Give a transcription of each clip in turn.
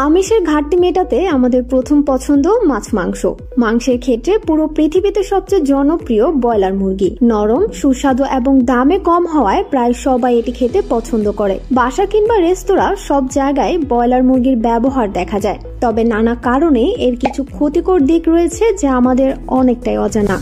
আমিষের ঘাটতি মেটাতে আমাদের প্রথম পছন্দ মাছ মাংস। মাংসের ক্ষেত্রে পুরো পৃথিবীতে সবচেয়ে জনপ্রিয় ব্রয়লার মুরগি। নরম, সুস্বাদু এবং দামে কম হওয়ায় প্রায় সবাই এটি খেতে পছন্দ করে। বাসা কিংবা রেস্তোরাঁ সব জায়গায় ব্রয়লার মুরগির ব্যবহার দেখা যায়, তবে নানা কারণে এর কিছু ক্ষতিকর দিক রয়েছে যা আমাদের অনেকটাই অজানা।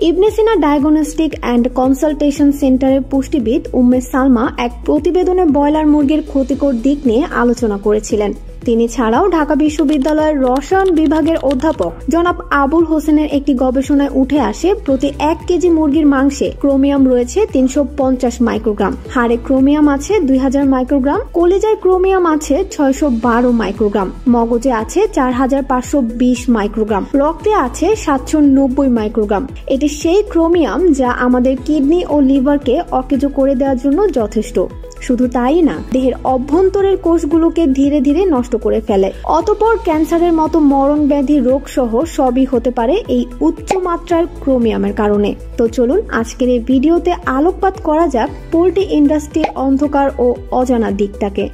ইবনে সিনা ডায়াগনস্টিক অ্যান্ড কনসালটেশন সেন্টারের পুষ্টিবিদ উম্মে সালমা এক প্রতিবেদনে ব্রয়লার মুরগির ক্ষতিকর দিক নিয়ে আলোচনা করেছিলেন। তিনি ছাড়াও ঢাকা বিশ্ববিদ্যালয়ের রসায়ন বিভাগের অধ্যাপক জনাব আবুল হোসেনের একটি গবেষণায় উঠে আসে প্রতি 1 কেজি মুরগির মাংসে ক্রোমিয়াম রয়েছে 350 মাইক্রোগ্রাম, হাড়ে ক্রোমিয়াম আছে 2000 মাইক্রোগ্রাম, কলিজায় ক্রোমিয়াম আছে 612 মাইক্রোগ্রাম, মগজে আছে 4520 মাইক্রোগ্রাম, রক্তে আছে 790 মাইক্রোগ্রাম। এটি সেই ক্রোমিয়াম যা আমাদের কিডনি ও লিভারকে অকেজো করে দেওয়ার জন্য যথেষ্ট। শুধু তাই না, দেহের অভ্যন্তরের কোষগুলোকে ধীরে ধীরে নষ্ট করে ফেলে। অতঃপর ক্যান্সারের মতো মরণ ব্যাধি রোগ সহ সবই হতে পারে এই উচ্চ মাত্রার ক্রোমিয়ামের কারণে। তো চলুন আজকের এই ভিডিওতে আলোকপাত করা যাক পোল্ট্রি ইন্ডাস্ট্রির অন্ধকার ও অজানা দিকটাকে।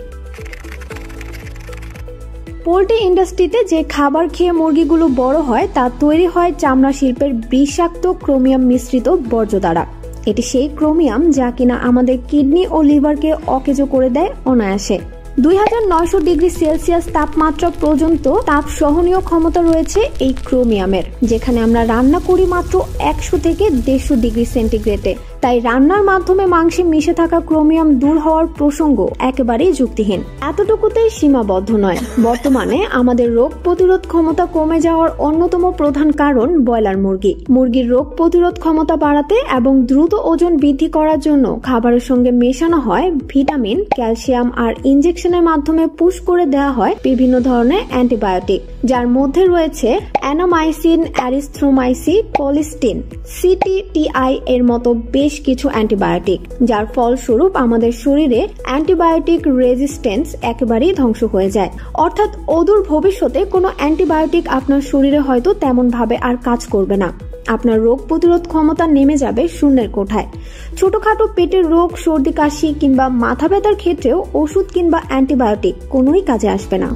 পোল্ট্রি ইন্ডাস্ট্রিতে যে খাবার খেয়ে মুরগিগুলো বড় হয় তা তৈরি হয় চামড়া শিল্পের বিষাক্ত ক্রোমিয়াম মিশ্রিত বর্জ্য দ্বারা। এটি সেই ক্রোমিয়াম যা কিনা আমাদের কিডনি ও লিভারকে অকেজো করে দেয় অনায়াসে। 2900 ডিগ্রি সেলসিয়াস তাপমাত্রা পর্যন্ত তাপ সহনীয় ক্ষমতা রয়েছে এই ক্রোমিয়ামের, যেখানে আমরা রান্না করি মাত্র 100 থেকে 150 ডিগ্রি সেন্টিগ্রেডে। তাই রান্নার মাধ্যমে মাংসে মিশে থাকা ক্রোমিয়াম দূর হওয়ার প্রসঙ্গ একেবারেই যুক্তিহীন। এতটুকুতেই সীমাবদ্ধ নয়, বর্তমানে আমাদের রোগ প্রতিরোধ ক্ষমতা কমে যাওয়ার অন্যতম প্রধান কারণ ব্রয়লার মুরগি। মুরগির রোগ প্রতিরোধ ক্ষমতা বাড়াতে এবং দ্রুত ওজন বৃদ্ধি করার জন্য খাবারের সঙ্গে মেশানো হয় ভিটামিন, ক্যালসিয়াম আর ইনজেকশনের মাধ্যমে পুশ করে দেওয়া হয় বিভিন্ন ধরনের অ্যান্টিবায়োটিক, যার মধ্যে রয়েছে অ্যানামাইসিন, অ্যারিথ্রোমাইসিন, কোলিস্টিন, সিটিটিআই এর মতো বেশ কিছু অ্যান্টিবায়োটিক, যার ফলস্বরূপ আমাদের শরীরে অ্যান্টিবায়োটিক রেজিস্ট্যান্স একেবারেই ধ্বংস হয়ে যায়। অর্থাৎ অদূর ভবিষ্যতে কোনো অ্যান্টিবায়োটিক আপনার শরীরে হয়তো তেমন ভাবে আর কাজ করবে না। আপনার রোগ প্রতিরোধ ক্ষমতা নেমে যাবে শূন্যের কোঠায়। ছোটখাটো পেটের রোগ, সর্দি কাশি কিংবা মাথা ব্যথার ক্ষেত্রেও ওষুধ কিংবা অ্যান্টিবায়োটিক কোনোই কাজে আসবে না।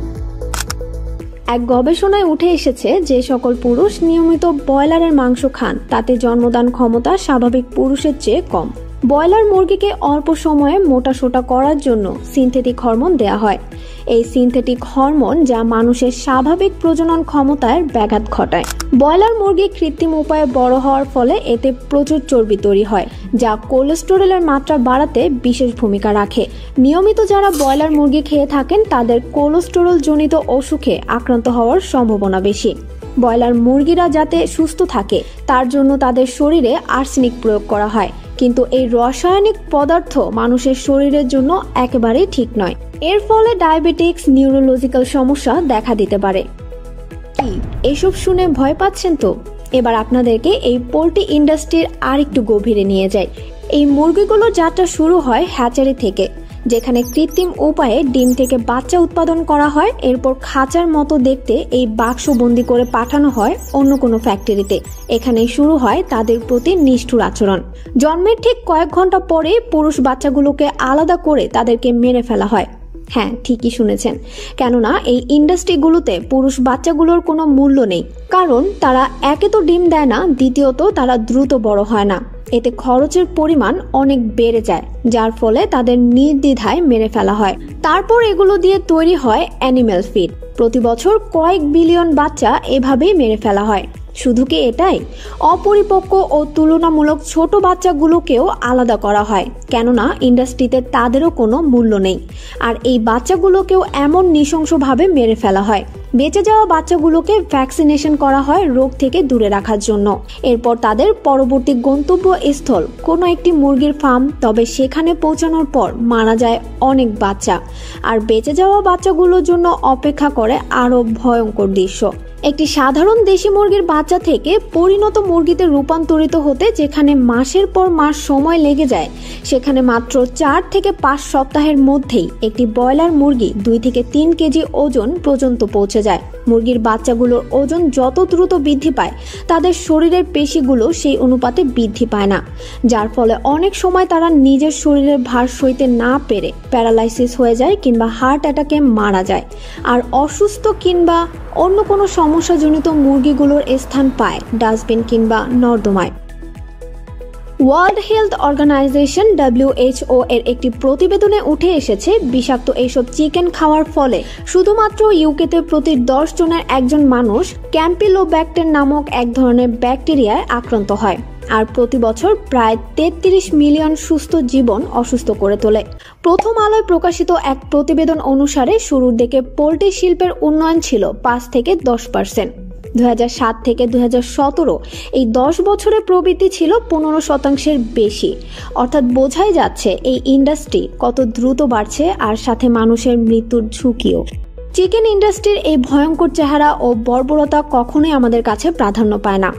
এক গবেষণায় উঠে এসেছে যে সকল পুরুষ নিয়মিত ব্রয়লারের মাংস খান তাতে জন্মদান ক্ষমতা স্বাভাবিক পুরুষের চেয়ে কম। ব্রয়লার মুরগিকে অল্প সময়ে মোটাসোটা করার জন্য সিনথেটিক হরমোন দেয়া হয়। এই সিনথেটিক হরমোন যা মানুষের স্বাভাবিক প্রজনন ক্ষমতায় ব্যাঘাত ঘটায়। ব্রয়লার মুরগি কৃত্রিম উপায়ে বড় হওয়ার ফলে এতে প্রচুর চর্বি তৈরি হয়, যা কোলেস্টেরলের মাত্রা বাড়াতে বিশেষ ভূমিকা রাখে। নিয়মিত যারা ব্রয়লার মুরগি খেয়ে থাকেন তাদের কোলেস্টেরল জনিত অসুখে আক্রান্ত হওয়ার সম্ভাবনা বেশি। ব্রয়লার মুরগিরা যাতে সুস্থ থাকে তার জন্য তাদের শরীরে আর্সেনিক প্রয়োগ করা হয়, কিন্তু এই রাসায়নিক পদার্থ মানুষের শরীরের জন্য একেবারেই ঠিক নয়। এর ফলে ডায়াবেটিক্স, নিউরোলজিক্যাল সমস্যা দেখা দিতে পারে। কি এসব শুনে ভয় পাচ্ছেন তো? এবার আপনাদেরকে এই পোল্ট্রি ইন্ডাস্ট্রির আরেকটু গভীরে নিয়ে যাই। এই মুরগিগুলোর যাত্রা শুরু হয় হ্যাচারি থেকে, যেখানে কৃত্রিম উপায়ে ডিম থেকে বাচ্চা উৎপাদন করা হয়। এরপর খাঁচার মতো দেখতে এই বাক্সবন্দি করে পাঠানো হয় অন্য কোনো ফ্যাক্টরিতে। এখানেই শুরু হয় তাদের প্রতি নিষ্ঠুর আচরণ। জন্মের ঠিক কয়েক ঘন্টা পরে পুরুষ বাচ্চাগুলোকে আলাদা করে তাদেরকে মেরে ফেলা হয়। হ্যাঁ, ঠিকই শুনেছেন, কেননা এই ইন্ডাস্ট্রিগুলোতে পুরুষ বাচ্চাগুলোর কোনো মূল্য নেই। কারণ তারা একে তো ডিম দেয় না, দ্বিতীয়ত তারা দ্রুত বড় হয় না। এতে খরচের পরিমাণ অনেক বেড়ে যায়, যার ফলে তাদের নির্দ্বিধায় মেরে ফেলা হয়। তারপর এগুলো দিয়ে তৈরি হয় অ্যানিম্যাল ফিড। প্রতি বছর কয়েক বিলিয়ন বাচ্চা এভাবেই মেরে ফেলা হয়। শুধু কি এটাই? অপরিপক্ক ও তুলনামূলক ছোট বাচ্চাগুলোকেও আলাদা করা হয়, কেননা ইন্ডাস্ট্রিতে তাদেরও কোনো মূল্য নেই। আর এই বাচ্চাগুলোকেও এমন নৃশংসভাবে মেরে ফেলা হয়। বেঁচে যাওয়া বাচ্চাগুলোকে ভ্যাকসিনেশন করা হয় রোগ থেকে দূরে রাখার জন্য। এরপর তাদের পরবর্তী গন্তব্য স্থল কোনো একটি মুরগির ফার্ম, তবে সেখানে পৌঁছানোর পর মারা যায় অনেক বাচ্চা। আর বেঁচে যাওয়া বাচ্চাগুলোর জন্য অপেক্ষা করে আরো ভয়ঙ্কর দৃশ্য। একটি সাধারণ দেশি মুরগির বাচ্চা থেকে পরিণত মুরগিতে রূপান্তরিত হতে যেখানে মাসের পর মাস সময় লেগে যায়, সেখানে মাত্র 4 থেকে 5 সপ্তাহের মধ্যেই একটি ব্রয়লার মুরগি 2 থেকে 3 কেজি ওজন পর্যন্ত পৌঁছে যায়। মুরগির বাচ্চাগুলোর ওজন যত দ্রুত বৃদ্ধি পায় তাদের শরীরের পেশিগুলো সেই অনুপাতে বৃদ্ধি পায় না, যার ফলে অনেক সময় তারা নিজের শরীরের ভার সইতে না পেরে প্যারালাইসিস হয়ে যায় কিংবা হার্ট অ্যাটাকে মারা যায়। আর অসুস্থ কিংবা অন্য কোনো সমস্যাজনিত মুরগিগুলোর স্থান পায় ডাস্টবিন কিংবা নর্দমায়। ওয়ার্ল্ড হেলথ অর্গানাইজেশন WHO এর একটি প্রতিবেদনে উঠে এসেছে বিষাক্ত এইসব চিকেন খাওয়ার ফলে শুধুমাত্র ইউকেতে প্রতি 10 জনের একজন মানুষ ক্যাম্পিলোব্যাক্টার নামক এক ধরনের ব্যাকটেরিয়ায় আক্রান্ত হয়, আর প্রতি বছর প্রায় 33 মিলিয়ন সুস্থ জীবন অসুস্থ করে তোলে। প্রথম আলোয় প্রকাশিত এক প্রতিবেদন অনুসারে শুরুর দিকে পোল্ট্রি শিল্পের উন্নয়ন ছিল 5 থেকে 10%। 2007 থেকে 2017 এই 10 বছরের প্রবৃদ্ধি ছিল 15% বেশি। অর্থাৎ বোঝাই যাচ্ছে এই ইন্ডাস্ট্রি কত দ্রুত বাড়ছে, আর সাথে মানুষের মৃত্যুর ঝুঁকিও। চিকেন ইন্ডাস্ট্রির এই ভয়ঙ্কর চেহারা ও বর্বরতা কখনোই আমাদের কাছে প্রাধান্য পায় না।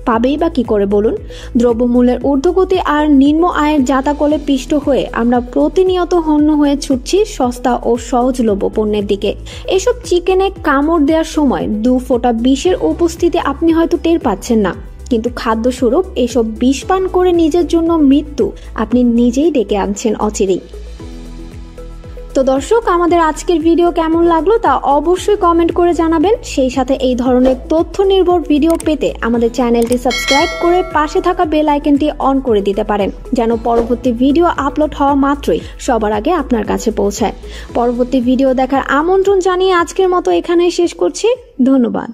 পাবেই বা কি করে বলুন? দ্রব্যমূল্যের ঊর্ধ্বগতি আর নিম্ন আয়ের জাতাকলে পিষ্ট হয়ে আমরা প্রতিনিয়ত হন্য হয়ে ছুটছি সস্তা ও সহজলভ্য পণ্যের দিকে। এসব চিকেনে কামড় দেওয়ার সময় 2 ফোঁটা বিষের উপস্থিতি আপনি হয়তো টের পাচ্ছেন না, কিন্তু খাদ্যস্বরূপ এসব বিষ পান করে নিজের জন্য মৃত্যু আপনি নিজেই ডেকে আনছেন অচিরেই। তো দর্শক, আমাদের আজকের ভিডিও কেমন লাগলো তা অবশ্যই কমেন্ট করে জানাবেন। সেই সাথে এই ধরনের তথ্য নির্ভর ভিডিও পেতে আমাদের চ্যানেলটি সাবস্ক্রাইব করে পাশে থাকা বেল আইকনটি অন করে দিতে পারেন, যেন পরবর্তী ভিডিও আপলোড হওয়া মাত্রই সবার আগে আপনার কাছে পৌঁছায়। পরবর্তী ভিডিও দেখার আমন্ত্রণ জানিয়ে আজকের মতো এখানেই শেষ করছি। ধন্যবাদ।